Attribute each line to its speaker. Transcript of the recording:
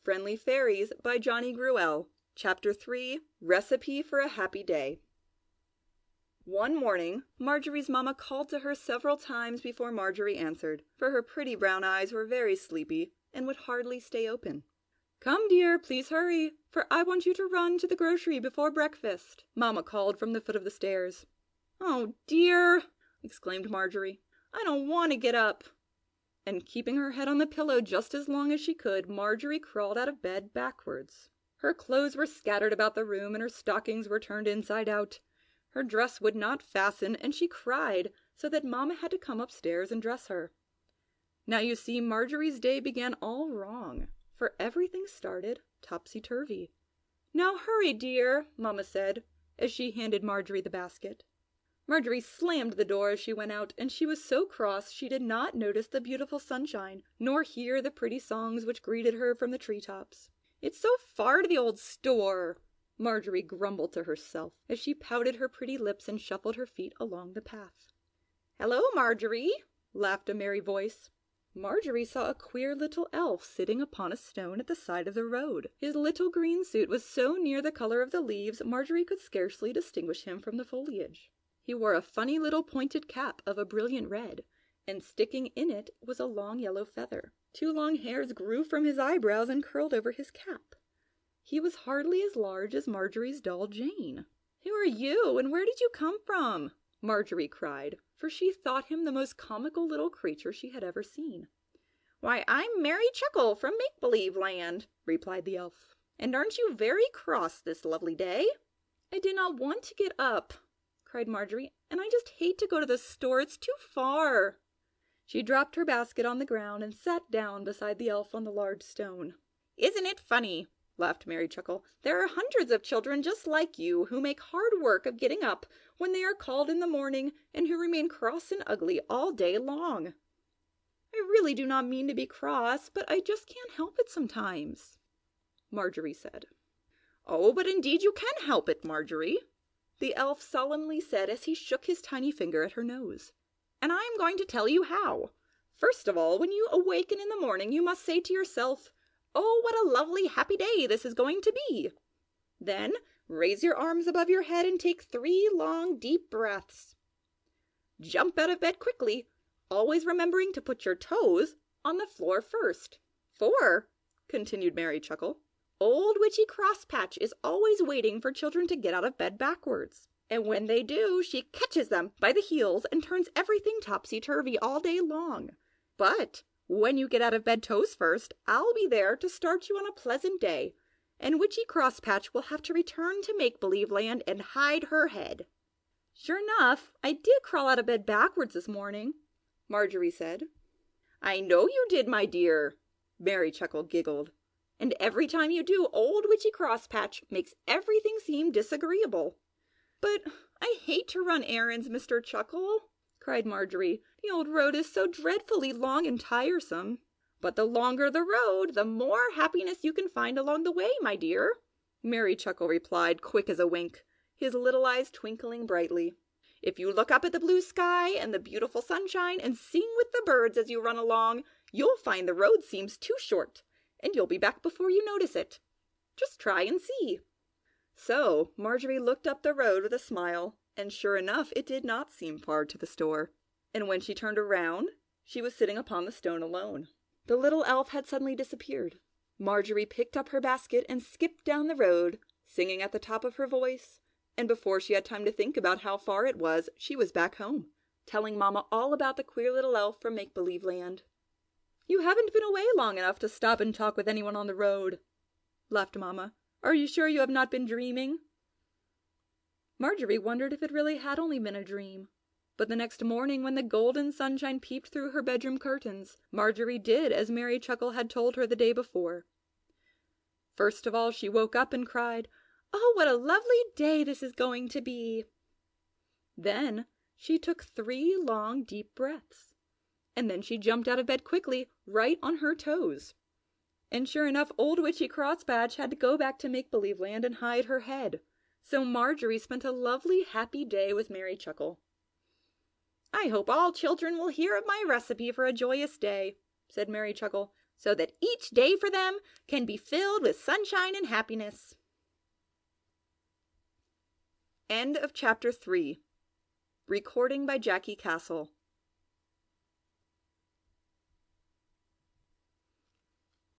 Speaker 1: Friendly Fairies by Johnny Gruelle. Chapter 3, Recipe for a Happy Day. One morning, Marjorie's mamma called to her several times before Marjorie answered, for her pretty brown eyes were very sleepy and would hardly stay open. "Come, dear, please hurry, for I want you to run to the grocery before breakfast," mamma called from the foot of the stairs. "Oh, dear!" exclaimed Marjorie. "I don't want to get up." And keeping her head on the pillow just as long as she could, Marjorie crawled out of bed backwards. Her clothes were scattered about the room and her stockings were turned inside out. Her dress would not fasten and she cried so that mamma had to come upstairs and dress her. Now you see Marjorie's day began all wrong, for everything started topsy-turvy. "Now hurry, dear," mamma said, as she handed Marjorie the basket. Marjorie slammed the door as she went out, and she was so cross she did not notice the beautiful sunshine, nor hear the pretty songs which greeted her from the treetops. "It's so far to the old store," Marjorie grumbled to herself, as she pouted her pretty lips and shuffled her feet along the path. "Hello, Marjorie!" laughed a merry voice. Marjorie saw a queer little elf sitting upon a stone at the side of the road. His little green suit was so near the color of the leaves Marjorie could scarcely distinguish him from the foliage. He wore a funny little pointed cap of a brilliant red, and sticking in it was a long yellow feather. 2 long hairs grew from his eyebrows and curled over his cap. He was hardly as large as Marjorie's doll Jane. "Who are you, and where did you come from?" Marjorie cried, for she thought him the most comical little creature she had ever seen. "Why, I'm Mary Chuckle from Make-Believe Land," replied the elf. "And aren't you very cross this lovely day?" "I did not want to get up," cried Marjorie, "and I just hate to go to the store. It's too far." She dropped her basket on the ground and sat down beside the elf on the large stone. "Isn't it funny?" laughed Mary Chuckle. "There are hundreds of children just like you who make hard work of getting up when they are called in the morning and who remain cross and ugly all day long." "I really do not mean to be cross, but I just can't help it sometimes," Marjorie said. "Oh, but indeed you can help it, Marjorie," the elf solemnly said as he shook his tiny finger at her nose. "And I am going to tell you how. First of all, when you awaken in the morning, you must say to yourself, 'Oh, what a lovely, happy day this is going to be.' Then raise your arms above your head and take 3 long, deep breaths. Jump out of bed quickly, always remembering to put your toes on the floor first. For," continued Mary Chuckle, "Old Witchy Crosspatch is always waiting for children to get out of bed backwards. And when they do, she catches them by the heels and turns everything topsy-turvy all day long. But when you get out of bed toes first, I'll be there to start you on a pleasant day, and Witchy Crosspatch will have to return to Make-Believe Land and hide her head." "Sure enough, I did crawl out of bed backwards this morning," Marjorie said. "I know you did, my dear," Mary Chuckle giggled. "And every time you do, old Witchy Crosspatch makes everything seem disagreeable." "But I hate to run errands, Mr. Chuckle," cried Marjorie. "The old road is so dreadfully long and tiresome." "But the longer the road, the more happiness you can find along the way, my dear," Mary Chuckle replied, quick as a wink, his little eyes twinkling brightly. "If you look up at the blue sky and the beautiful sunshine and sing with the birds as you run along, you'll find the road seems too short, and you'll be back before you notice it. Just try and see." So Marjorie looked up the road with a smile, and sure enough it did not seem far to the store. And when she turned around, she was sitting upon the stone alone. The little elf had suddenly disappeared. Marjorie picked up her basket and skipped down the road, singing at the top of her voice, and before she had time to think about how far it was, she was back home, telling Mamma all about the queer little elf from Make-Believe Land. "You haven't been away long enough to stop and talk with anyone on the road," laughed Mamma. "Are you sure you have not been dreaming?" Marjorie wondered if it really had only been a dream. But the next morning, when the golden sunshine peeped through her bedroom curtains, Marjorie did as Mary Chuckle had told her the day before. First of all, she woke up and cried, "Oh, what a lovely day this is going to be!" Then she took 3 long, deep breaths. And then she jumped out of bed quickly, right on her toes. And sure enough, old Witchy Crosspatch had to go back to Make-Believe Land and hide her head. So Marjorie spent a lovely, happy day with Mary Chuckle. "I hope all children will hear of my recipe for a joyous day," said Mary Chuckle.
Speaker 2: so that each day for them can be filled with sunshine and happiness.
Speaker 1: End of chapter 3. Recording by Jackie Castle.